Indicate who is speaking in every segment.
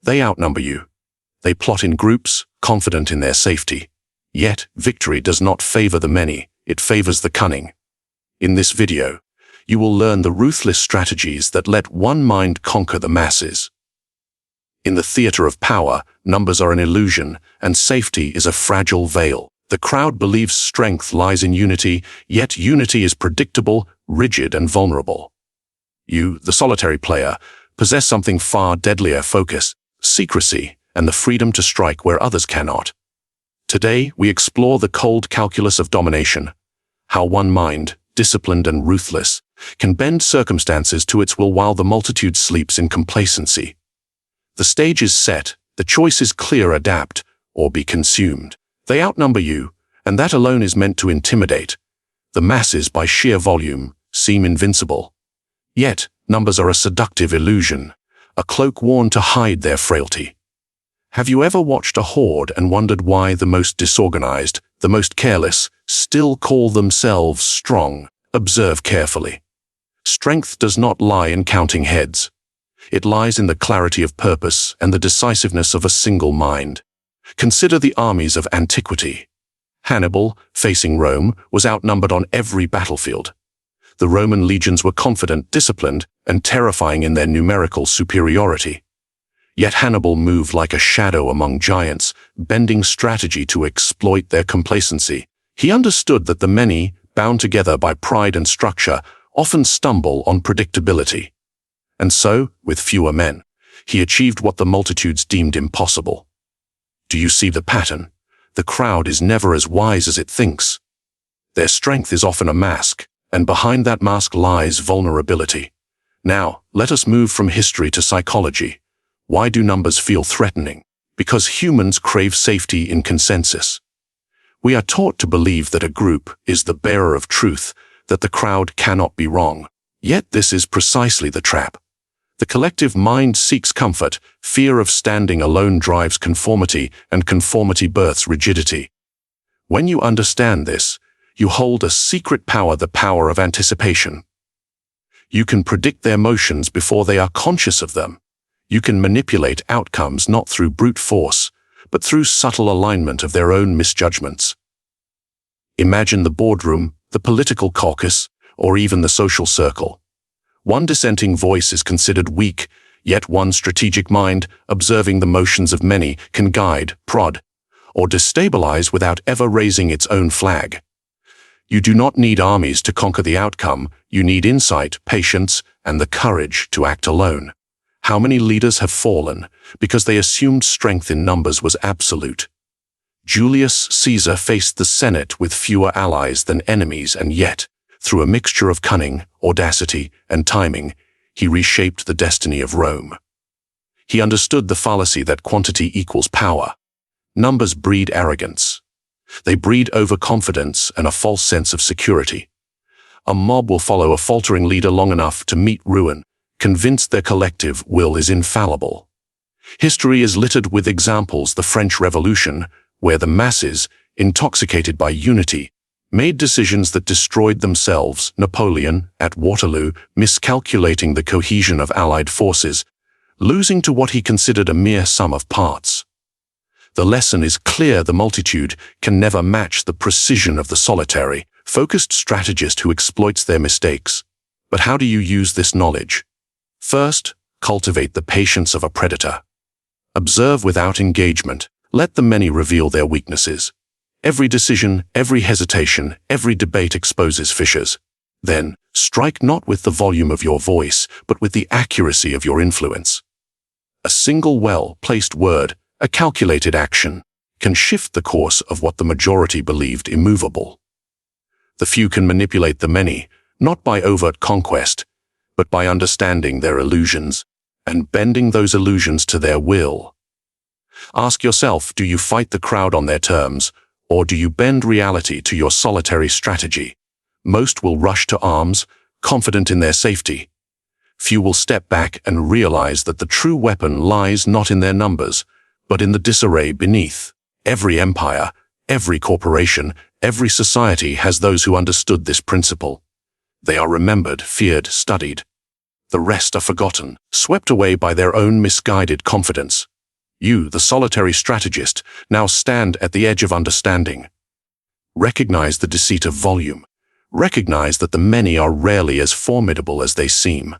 Speaker 1: They outnumber you. They plot in groups, confident in their safety. Yet, victory does not favor the many, it favors the cunning. In this video, you will learn the ruthless strategies that let one mind conquer the masses. In the theater of power, numbers are an illusion, and safety is a fragile veil. The crowd believes strength lies in unity, yet unity is predictable, rigid, and vulnerable. You, the solitary player, possess something far deadlier: focus, secrecy, and the freedom to strike where others cannot. Today, we explore the cold calculus of domination, how one mind, disciplined and ruthless, can bend circumstances to its will while the multitude sleeps in complacency. The stage is set, the choice is clear: adapt or be consumed. They outnumber you, and that alone is meant to intimidate. The masses, by sheer volume, seem invincible. Yet, numbers are a seductive illusion, a cloak worn to hide their frailty. Have you ever watched a horde and wondered why the most disorganized, the most careless, still call themselves strong? Observe carefully. Strength does not lie in counting heads. It lies in the clarity of purpose and the decisiveness of a single mind. Consider the armies of antiquity. Hannibal, facing Rome, was outnumbered on every battlefield. The Roman legions were confident, disciplined, and terrifying in their numerical superiority. Yet Hannibal moved like a shadow among giants, bending strategy to exploit their complacency. He understood that the many, bound together by pride and structure, often stumble on predictability. And so, with fewer men, he achieved what the multitudes deemed impossible. Do you see the pattern? The crowd is never as wise as it thinks. Their strength is often a mask, and behind that mask lies vulnerability. Now, let us move from history to psychology. Why do numbers feel threatening? Because humans crave safety in consensus. We are taught to believe that a group is the bearer of truth, that the crowd cannot be wrong. Yet this is precisely the trap. The collective mind seeks comfort, fear of standing alone drives conformity, and conformity births rigidity. When you understand this, you hold a secret power, the power of anticipation. You can predict their motions before they are conscious of them. You can manipulate outcomes not through brute force, but through subtle alignment of their own misjudgments. Imagine the boardroom, the political caucus, or even the social circle. One dissenting voice is considered weak, yet one strategic mind, observing the motions of many, can guide, prod, or destabilize without ever raising its own flag. You do not need armies to conquer the outcome. You need insight, patience, and the courage to act alone. How many leaders have fallen because they assumed strength in numbers was absolute? Julius Caesar faced the Senate with fewer allies than enemies, and yet, through a mixture of cunning, audacity, and timing, he reshaped the destiny of Rome. He understood the fallacy that quantity equals power. Numbers breed arrogance. They breed overconfidence and a false sense of security. A mob will follow a faltering leader long enough to meet ruin, convinced their collective will is infallible. History is littered with examples: the French Revolution, where the masses, intoxicated by unity, made decisions that destroyed themselves. Napoleon, at Waterloo, miscalculating the cohesion of Allied forces, losing to what he considered a mere sum of parts. The lesson is clear: the multitude can never match the precision of the solitary, focused strategist who exploits their mistakes. But how do you use this knowledge? First, cultivate the patience of a predator. Observe without engagement. Let the many reveal their weaknesses. Every decision, every hesitation, every debate exposes fissures. Then, strike not with the volume of your voice, but with the accuracy of your influence. A single well-placed word, a calculated action, can shift the course of what the majority believed immovable. The few can manipulate the many, not by overt conquest, but by understanding their illusions and bending those illusions to their will. Ask yourself, do you fight the crowd on their terms, or do you bend reality to your solitary strategy? Most will rush to arms, confident in their safety. Few will step back and realize that the true weapon lies not in their numbers, but in the disarray beneath. Every empire, every corporation, every society has those who understood this principle. They are remembered, feared, studied. The rest are forgotten, swept away by their own misguided confidence. You, the solitary strategist, now stand at the edge of understanding. Recognize the deceit of volume. Recognize that the many are rarely as formidable as they seem.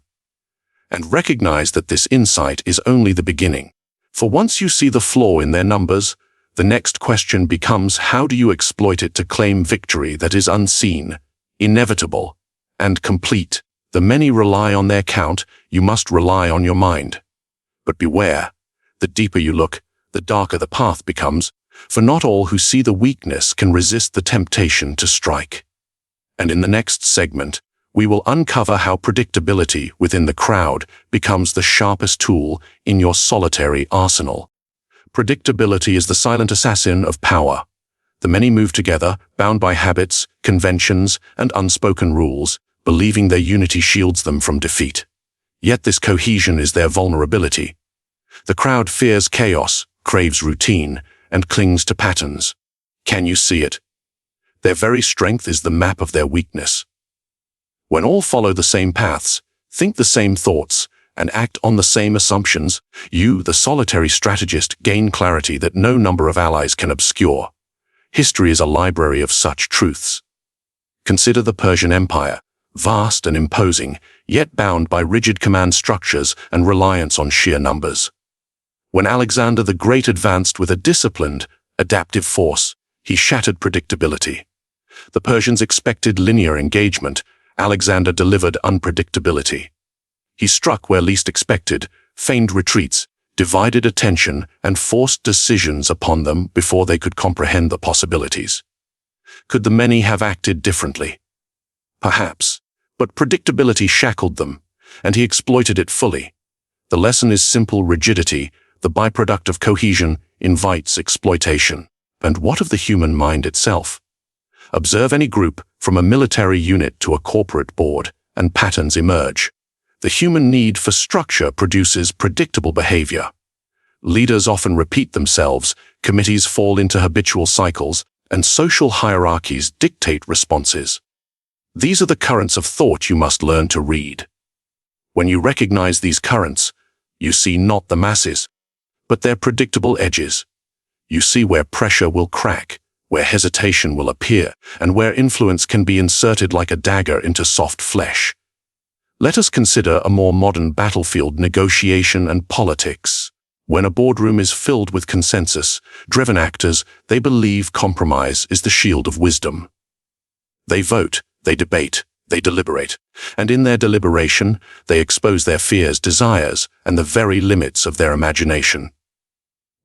Speaker 1: And recognize that this insight is only the beginning. For once you see the flaw in their numbers, the next question becomes, how do you exploit it to claim victory that is unseen, inevitable, and complete? The many rely on their count, you must rely on your mind. But beware, the deeper you look, the darker the path becomes, for not all who see the weakness can resist the temptation to strike. And in the next segment, we will uncover how predictability within the crowd becomes the sharpest tool in your solitary arsenal. Predictability is the silent assassin of power. The many move together, bound by habits, conventions, and unspoken rules, believing their unity shields them from defeat. Yet this cohesion is their vulnerability. The crowd fears chaos, craves routine, and clings to patterns. Can you see it? Their very strength is the map of their weakness. When all follow the same paths, think the same thoughts, and act on the same assumptions, you, the solitary strategist, gain clarity that no number of allies can obscure. History is a library of such truths. Consider the Persian Empire, vast and imposing, yet bound by rigid command structures and reliance on sheer numbers. When Alexander the Great advanced with a disciplined, adaptive force, he shattered predictability. The Persians expected linear engagement. Alexander delivered unpredictability. He struck where least expected, feigned retreats, divided attention, and forced decisions upon them before they could comprehend the possibilities. Could the many have acted differently? Perhaps, but predictability shackled them, and he exploited it fully. The lesson is simple: rigidity, the byproduct of cohesion, invites exploitation. And what of the human mind itself? Observe any group, from a military unit to a corporate board, and patterns emerge. The human need for structure produces predictable behavior. Leaders often repeat themselves, committees fall into habitual cycles, and social hierarchies dictate responses. These are the currents of thought you must learn to read. When you recognize these currents, you see not the masses, but their predictable edges. You see where pressure will crack, where hesitation will appear, and where influence can be inserted like a dagger into soft flesh. Let us consider a more modern battlefield: negotiation and politics. When a boardroom is filled with consensus-driven actors, they believe compromise is the shield of wisdom. They vote, they debate, they deliberate, and in their deliberation, they expose their fears, desires, and the very limits of their imagination.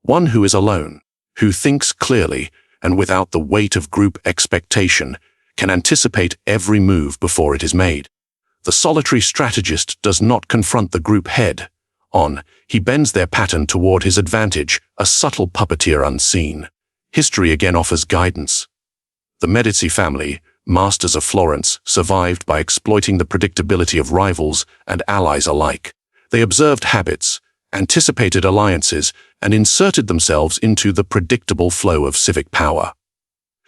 Speaker 1: One who is alone, who thinks clearly and without the weight of group expectation, can anticipate every move before it is made. The solitary strategist does not confront the group head-on. He bends their pattern toward his advantage, a subtle puppeteer unseen. History again offers guidance. The Medici family, masters of Florence, survived by exploiting the predictability of rivals and allies alike. They observed habits, anticipated alliances, and inserted themselves into the predictable flow of civic power.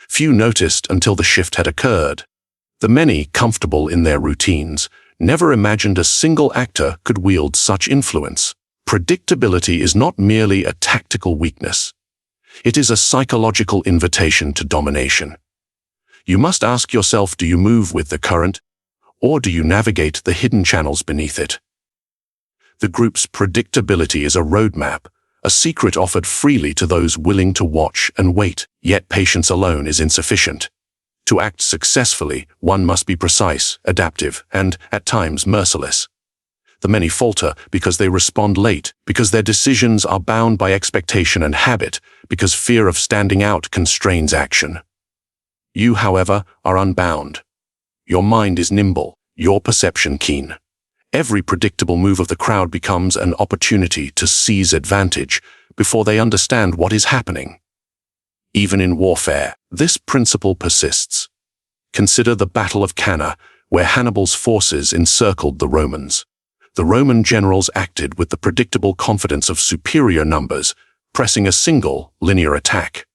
Speaker 1: Few noticed until the shift had occurred. The many, comfortable in their routines, never imagined a single actor could wield such influence. Predictability is not merely a tactical weakness. It is a psychological invitation to domination. You must ask yourself, do you move with the current, or do you navigate the hidden channels beneath it? The group's predictability is a roadmap, a secret offered freely to those willing to watch and wait. Yet patience alone is insufficient. To act successfully, one must be precise, adaptive, and, at times, merciless. The many falter because they respond late, because their decisions are bound by expectation and habit, because fear of standing out constrains action. You, however, are unbound. Your mind is nimble, your perception keen. Every predictable move of the crowd becomes an opportunity to seize advantage before they understand what is happening. Even in warfare, this principle persists. Consider the Battle of Cannae, where Hannibal's forces encircled the Romans. The Roman generals acted with the predictable confidence of superior numbers, pressing a single, linear attack.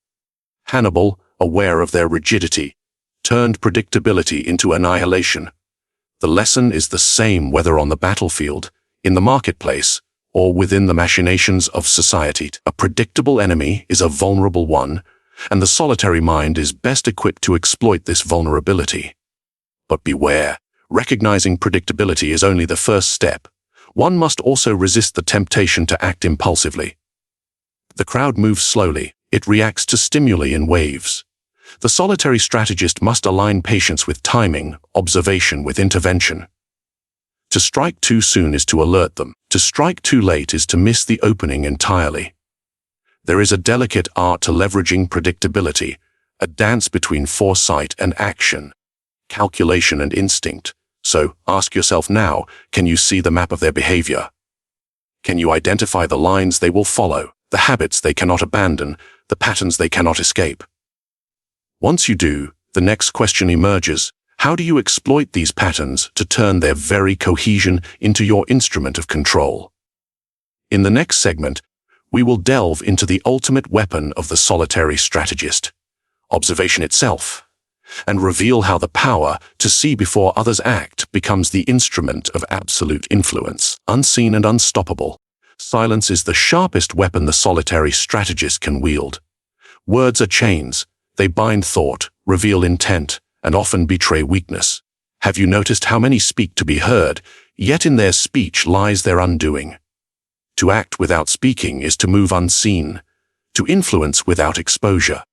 Speaker 1: Hannibal, aware of their rigidity, turned predictability into annihilation. The lesson is the same whether on the battlefield, in the marketplace, or within the machinations of society. A predictable enemy is a vulnerable one, and the solitary mind is best equipped to exploit this vulnerability. But beware, recognizing predictability is only the first step. One must also resist the temptation to act impulsively. The crowd moves slowly. It reacts to stimuli in waves. The solitary strategist must align patience with timing, observation with intervention. To strike too soon is to alert them. To strike too late is to miss the opening entirely. There is a delicate art to leveraging predictability, a dance between foresight and action, calculation and instinct. So, ask yourself now, can you see the map of their behavior? Can you identify the lines they will follow, the habits they cannot abandon, the patterns they cannot escape? Once you do, the next question emerges: how do you exploit these patterns to turn their very cohesion into your instrument of control? In the next segment, we will delve into the ultimate weapon of the solitary strategist, observation itself, and reveal how the power to see before others act becomes the instrument of absolute influence. Unseen and unstoppable, silence is the sharpest weapon the solitary strategist can wield. Words are chains. They bind thought, reveal intent, and often betray weakness. Have you noticed how many speak to be heard, yet in their speech lies their undoing? To act without speaking is to move unseen, to influence without exposure,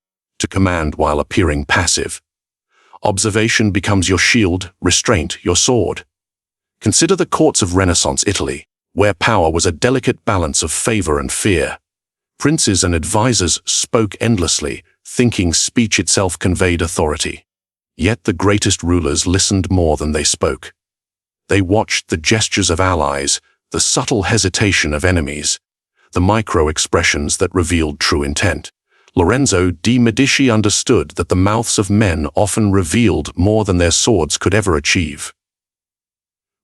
Speaker 1: to command while appearing passive. Observation becomes your shield, restraint your sword. Consider the courts of Renaissance Italy, where power was a delicate balance of favor and fear. Princes and advisors spoke endlessly, thinking speech itself conveyed authority. Yet the greatest rulers listened more than they spoke. They watched the gestures of allies, the subtle hesitation of enemies, the micro-expressions that revealed true intent. Lorenzo de' Medici understood that the mouths of men often revealed more than their swords could ever achieve.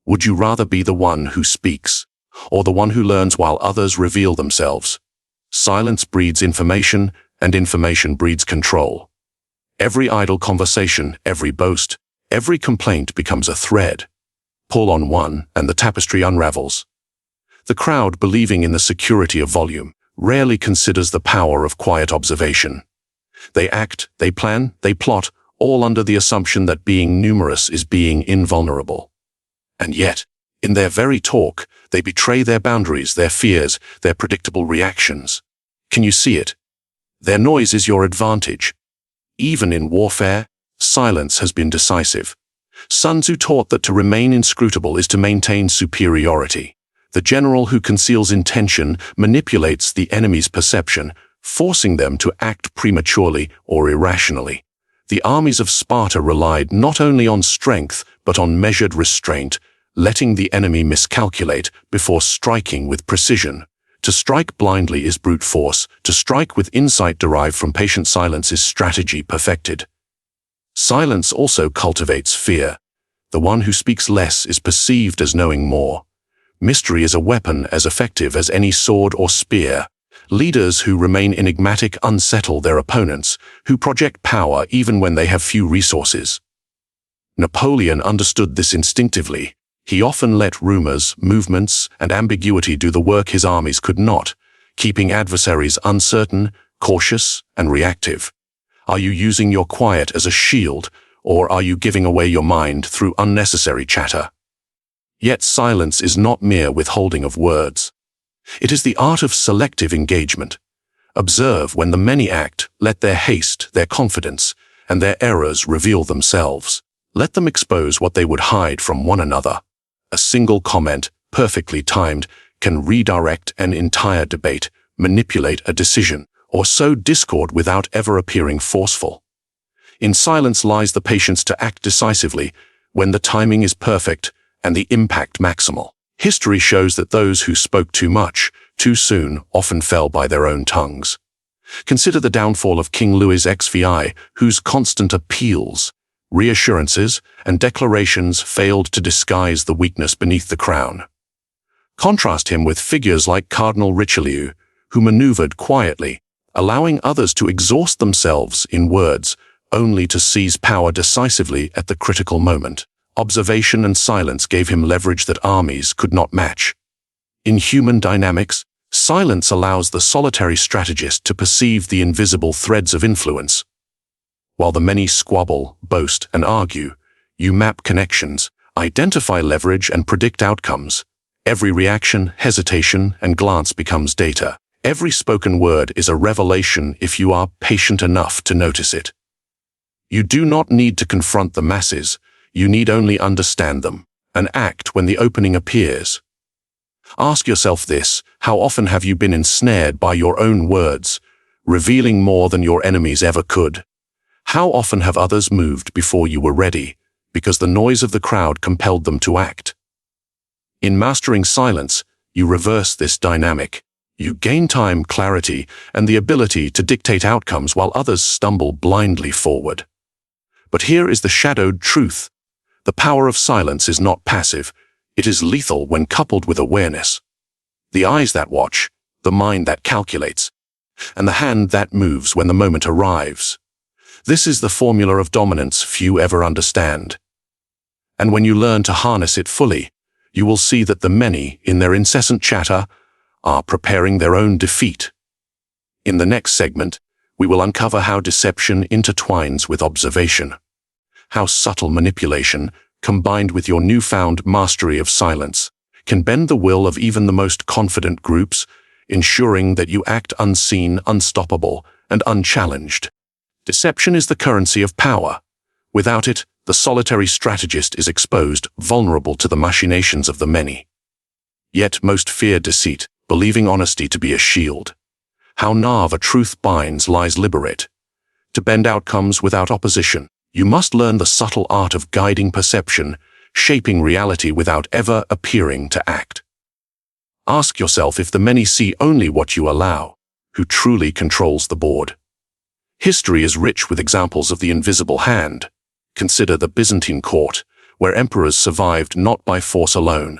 Speaker 1: Would you rather be the one who speaks, or the one who learns while others reveal themselves? Silence breeds information, and information breeds control. Every idle conversation, every boast, every complaint becomes a thread. Pull on one, and the tapestry unravels. The crowd, believing in the security of volume, rarely considers the power of quiet observation. They act, they plan, they plot, all under the assumption that being numerous is being invulnerable. And yet, in their very talk, they betray their boundaries, their fears, their predictable reactions. Can you see it? Their noise is your advantage. Even in warfare, silence has been decisive. Sun Tzu taught that to remain inscrutable is to maintain superiority. The general who conceals intention manipulates the enemy's perception, forcing them to act prematurely or irrationally. The armies of Sparta relied not only on strength, but on measured restraint, letting the enemy miscalculate before striking with precision. To strike blindly is brute force. To strike with insight derived from patient silence is strategy perfected. Silence also cultivates fear. The one who speaks less is perceived as knowing more. Mystery is a weapon as effective as any sword or spear. Leaders who remain enigmatic unsettle their opponents, who project power even when they have few resources. Napoleon understood this instinctively. He often let rumors, movements, and ambiguity do the work his armies could not, keeping adversaries uncertain, cautious, and reactive. Are you using your quiet as a shield, or are you giving away your mind through unnecessary chatter? Yet silence is not mere withholding of words. It is the art of selective engagement. Observe when the many act, let their haste, their confidence, and their errors reveal themselves. Let them expose what they would hide from one another. A single comment, perfectly timed, can redirect an entire debate, manipulate a decision, or sow discord without ever appearing forceful. In silence lies the patience to act decisively when the timing is perfect and the impact maximal. History shows that those who spoke too much, too soon, often fell by their own tongues. Consider the downfall of King Louis XVI, whose constant appeals, reassurances, and declarations failed to disguise the weakness beneath the crown. Contrast him with figures like Cardinal Richelieu, who maneuvered quietly, allowing others to exhaust themselves in words, only to seize power decisively at the critical moment. Observation and silence gave him leverage that armies could not match. In human dynamics, silence allows the solitary strategist to perceive the invisible threads of influence. While the many squabble, boast, and argue, you map connections, identify leverage, and predict outcomes. Every reaction, hesitation, and glance becomes data. Every spoken word is a revelation if you are patient enough to notice it. You do not need to confront the masses, you need only understand them, and act when the opening appears. Ask yourself this: how often have you been ensnared by your own words, revealing more than your enemies ever could? How often have others moved before you were ready, because the noise of the crowd compelled them to act? In mastering silence, you reverse this dynamic. You gain time, clarity, and the ability to dictate outcomes while others stumble blindly forward. But here is the shadowed truth. The power of silence is not passive. It is lethal when coupled with awareness. The eyes that watch, the mind that calculates, and the hand that moves when the moment arrives. This is the formula of dominance few ever understand. And when you learn to harness it fully, you will see that the many, in their incessant chatter, are preparing their own defeat. In the next segment, we will uncover how deception intertwines with observation, how subtle manipulation, combined with your newfound mastery of silence, can bend the will of even the most confident groups, ensuring that you act unseen, unstoppable, and unchallenged. Deception is the currency of power. Without it, the solitary strategist is exposed, vulnerable to the machinations of the many. Yet most fear deceit, believing honesty to be a shield. How naive a truth binds lies liberate. To bend outcomes without opposition, you must learn the subtle art of guiding perception, shaping reality without ever appearing to act. Ask yourself if the many see only what you allow, who truly controls the board. History is rich with examples of the invisible hand. Consider the Byzantine court, where emperors survived not by force alone,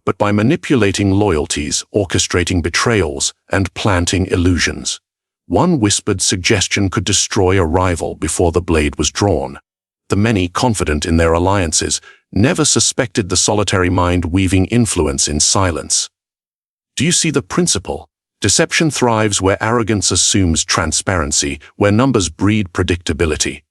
Speaker 1: but by manipulating loyalties, orchestrating betrayals, and planting illusions. One whispered suggestion could destroy a rival before the blade was drawn. The many, confident in their alliances, never suspected the solitary mind weaving influence in silence. Do you see the principle? Deception thrives where arrogance assumes transparency, where numbers breed predictability.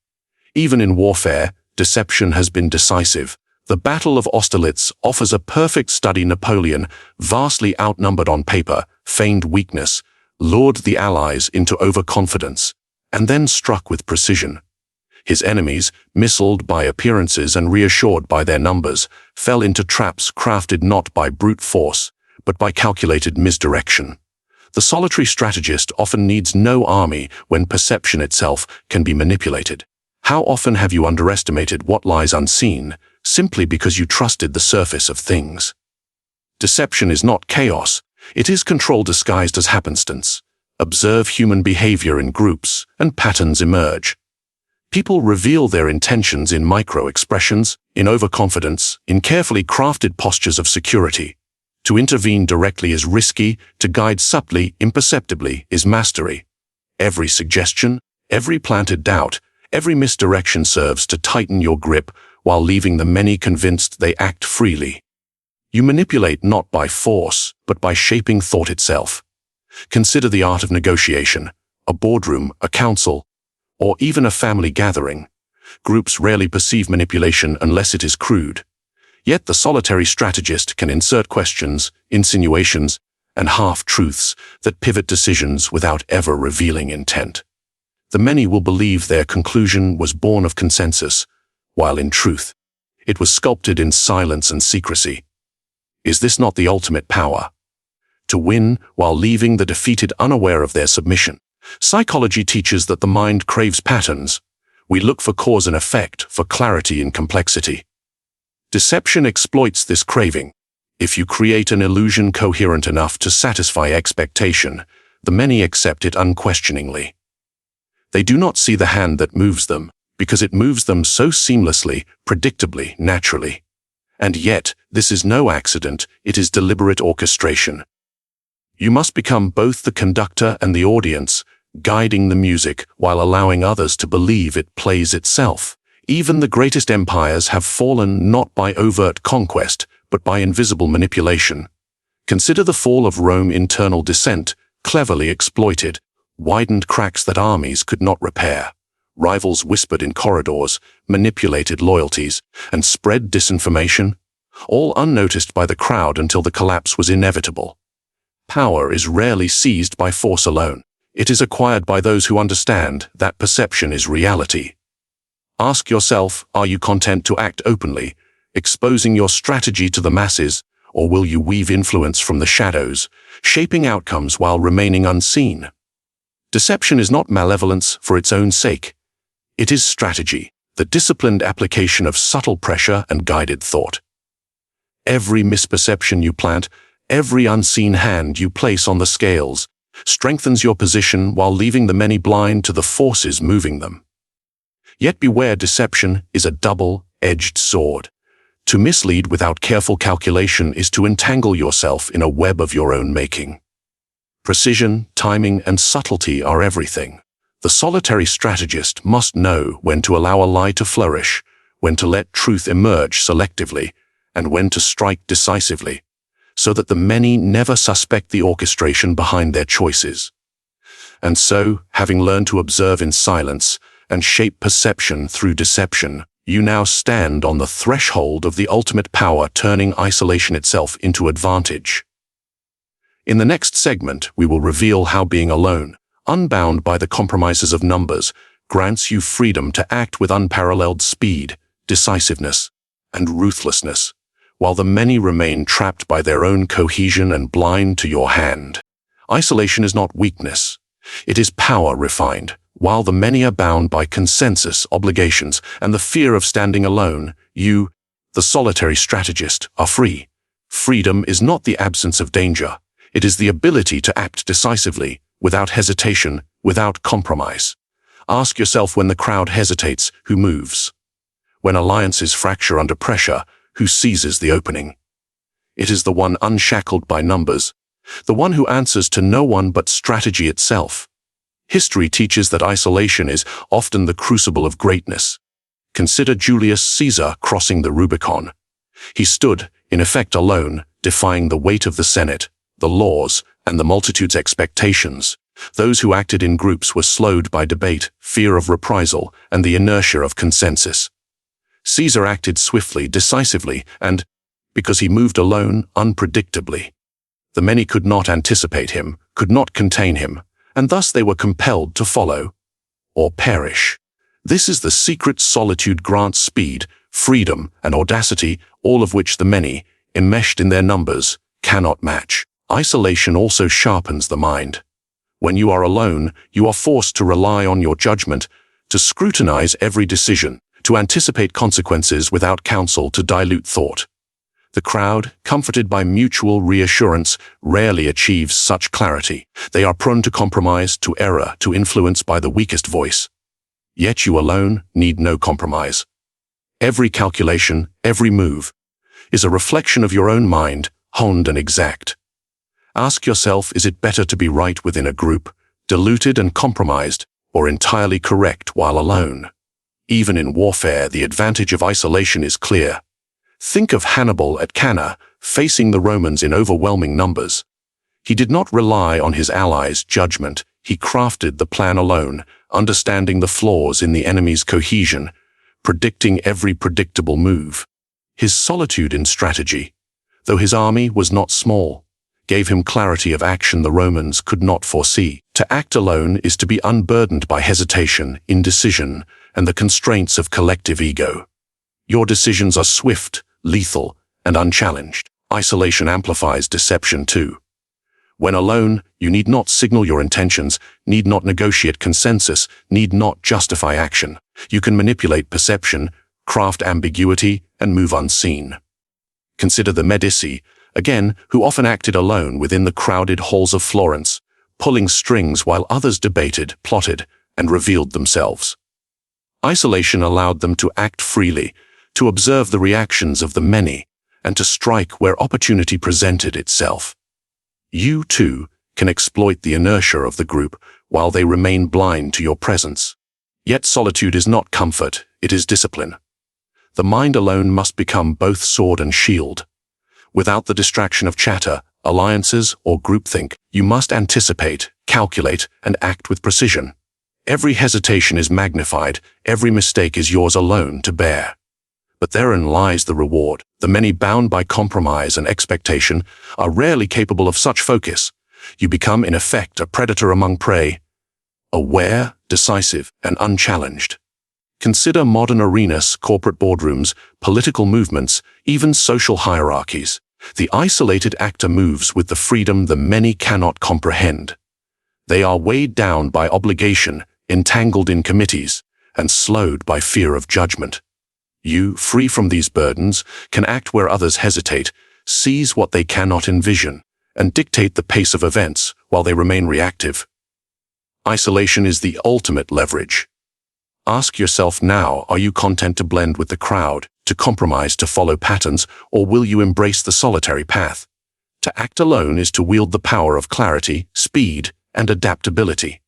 Speaker 1: Even in warfare, deception has been decisive. The Battle of Austerlitz offers a perfect study. Napoleon, vastly outnumbered on paper, feigned weakness, lured the Allies into overconfidence, and then struck with precision. His enemies, misled by appearances and reassured by their numbers, fell into traps crafted not by brute force, but by calculated misdirection. The solitary strategist often needs no army when perception itself can be manipulated. How often have you underestimated what lies unseen, simply because you trusted the surface of things? Deception is not chaos, it is control disguised as happenstance. Observe human behavior in groups, and patterns emerge. People reveal their intentions in micro-expressions, in overconfidence, in carefully crafted postures of security. To intervene directly is risky, to guide subtly, imperceptibly, is mastery. Every suggestion, every planted doubt, every misdirection serves to tighten your grip while leaving the many convinced they act freely. You manipulate not by force, but by shaping thought itself. Consider the art of negotiation, a boardroom, a council, or even a family gathering. Groups rarely perceive manipulation unless it is crude. Yet the solitary strategist can insert questions, insinuations, and half-truths that pivot decisions without ever revealing intent. The many will believe their conclusion was born of consensus, while in truth, it was sculpted in silence and secrecy. Is this not the ultimate power? To win while leaving the defeated unaware of their submission. Psychology teaches that the mind craves patterns. We look for cause and effect, for clarity in complexity. Deception exploits this craving. If you create an illusion coherent enough to satisfy expectation, the many accept it unquestioningly. They do not see the hand that moves them, because it moves them so seamlessly, predictably, naturally. And yet, this is no accident, it is deliberate orchestration. You must become both the conductor and the audience, guiding the music while allowing others to believe it plays itself. Even the greatest empires have fallen not by overt conquest, but by invisible manipulation. Consider the fall of Rome's internal dissent, cleverly exploited, widened cracks that armies could not repair. Rivals whispered in corridors, manipulated loyalties, and spread disinformation, all unnoticed by the crowd until the collapse was inevitable. Power is rarely seized by force alone. It is acquired by those who understand that perception is reality. Ask yourself, are you content to act openly, exposing your strategy to the masses, or will you weave influence from the shadows, shaping outcomes while remaining unseen? Deception is not malevolence for its own sake. It is strategy, the disciplined application of subtle pressure and guided thought. Every misperception you plant, every unseen hand you place on the scales, strengthens your position while leaving the many blind to the forces moving them. Yet beware, deception is a double-edged sword. To mislead without careful calculation is to entangle yourself in a web of your own making. Precision, timing, and subtlety are everything. The solitary strategist must know when to allow a lie to flourish, when to let truth emerge selectively, and when to strike decisively, so that the many never suspect the orchestration behind their choices. And so, having learned to observe in silence and shape perception through deception, you now stand on the threshold of the ultimate power, turning isolation itself into advantage. In the next segment, we will reveal how being alone, unbound by the compromises of numbers, grants you freedom to act with unparalleled speed, decisiveness, and ruthlessness, while the many remain trapped by their own cohesion and blind to your hand. Isolation is not weakness. It is power refined. While the many are bound by consensus, obligations, and the fear of standing alone, you, the solitary strategist, are free. Freedom is not the absence of danger. It is the ability to act decisively, without hesitation, without compromise. Ask yourself, when the crowd hesitates, who moves? When alliances fracture under pressure, who seizes the opening? It is the one unshackled by numbers, the one who answers to no one but strategy itself. History teaches that isolation is often the crucible of greatness. Consider Julius Caesar crossing the Rubicon. He stood, in effect, alone, defying the weight of the Senate, the laws, and the multitude's expectations. Those who acted in groups were slowed by debate, fear of reprisal, and the inertia of consensus. Caesar acted swiftly, decisively, and, because he moved alone, unpredictably. The many could not anticipate him, could not contain him, and thus they were compelled to follow or perish. This is the secret solitude grants: speed, freedom, and audacity, all of which the many, enmeshed in their numbers, cannot match. Isolation also sharpens the mind. When you are alone, you are forced to rely on your judgment, to scrutinize every decision, to anticipate consequences without counsel, to dilute thought. The crowd, comforted by mutual reassurance, rarely achieves such clarity. They are prone to compromise, to error, to influence by the weakest voice. Yet you alone need no compromise. Every calculation, every move, is a reflection of your own mind, honed and exact. Ask yourself, is it better to be right within a group, diluted and compromised, or entirely correct while alone? Even in warfare, the advantage of isolation is clear. Think of Hannibal at Cannae, facing the Romans in overwhelming numbers. He did not rely on his allies' judgment. He crafted the plan alone, understanding the flaws in the enemy's cohesion, predicting every predictable move. His solitude in strategy, though his army was not small, gave him clarity of action the Romans could not foresee. To act alone is to be unburdened by hesitation, indecision, and the constraints of collective ego. Your decisions are swift, lethal, and unchallenged. Isolation amplifies deception too. When alone, you need not signal your intentions, need not negotiate consensus, need not justify action. You can manipulate perception, craft ambiguity, and move unseen. Consider the Medici, again, who often acted alone within the crowded halls of Florence, pulling strings while others debated, plotted, and revealed themselves. Isolation allowed them to act freely, to observe the reactions of the many, and to strike where opportunity presented itself. You, too, can exploit the inertia of the group while they remain blind to your presence. Yet solitude is not comfort, it is discipline. The mind alone must become both sword and shield. Without the distraction of chatter, alliances, or groupthink, you must anticipate, calculate, and act with precision. Every hesitation is magnified, every mistake is yours alone to bear. But therein lies the reward. The many, bound by compromise and expectation, are rarely capable of such focus. You become, in effect, a predator among prey, aware, decisive, and unchallenged. Consider modern arenas, corporate boardrooms, political movements, even social hierarchies. The isolated actor moves with the freedom the many cannot comprehend. They are weighed down by obligation, entangled in committees, and slowed by fear of judgment. You, free from these burdens, can act where others hesitate, seize what they cannot envision, and dictate the pace of events while they remain reactive. Isolation is the ultimate leverage. Ask yourself now, are you content to blend with the crowd, to compromise, to follow patterns, or will you embrace the solitary path? To act alone is to wield the power of clarity, speed, and adaptability.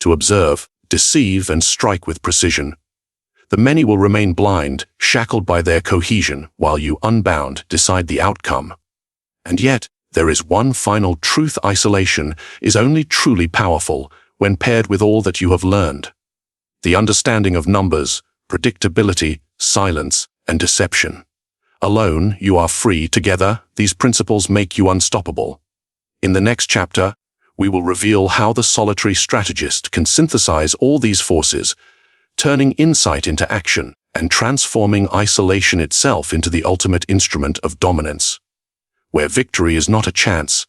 Speaker 1: To observe, deceive, and strike with precision. The many will remain blind, shackled by their cohesion, while you, unbound, decide the outcome. And yet, there is one final truth: isolation is only truly powerful when paired with all that you have learned. The understanding of numbers, predictability, silence, and deception. Alone, you are free. Together, these principles make you unstoppable. In the next chapter, we will reveal how the solitary strategist can synthesize all these forces, turning insight into action and transforming isolation itself into the ultimate instrument of dominance. Where victory is not a chance,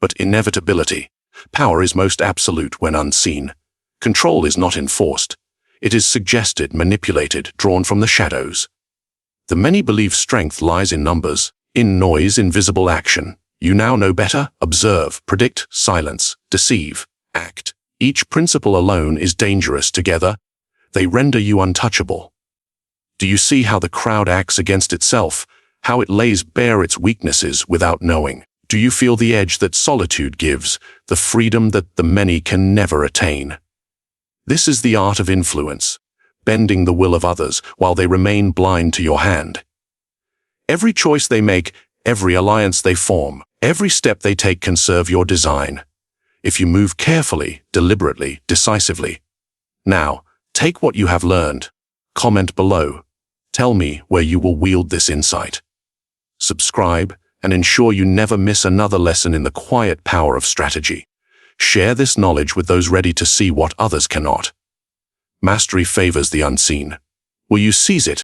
Speaker 1: but inevitability. Power is most absolute when unseen. Control is not enforced. It is suggested, manipulated, drawn from the shadows. The many believe strength lies in numbers, in noise, in visible action. You now know better. Observe, predict, silence, deceive, act. Each principle alone is dangerous. Together, they render you untouchable. Do you see how the crowd acts against itself, how it lays bare its weaknesses without knowing? Do you feel the edge that solitude gives, the freedom that the many can never attain? This is the art of influence, bending the will of others while they remain blind to your hand. Every choice they make, every alliance they form, every step they take can serve your design. If you move carefully, deliberately, decisively. Now, take what you have learned. Comment below. Tell me where you will wield this insight. Subscribe and ensure you never miss another lesson in the quiet power of strategy. Share this knowledge with those ready to see what others cannot. Mastery favors the unseen. Will you seize it?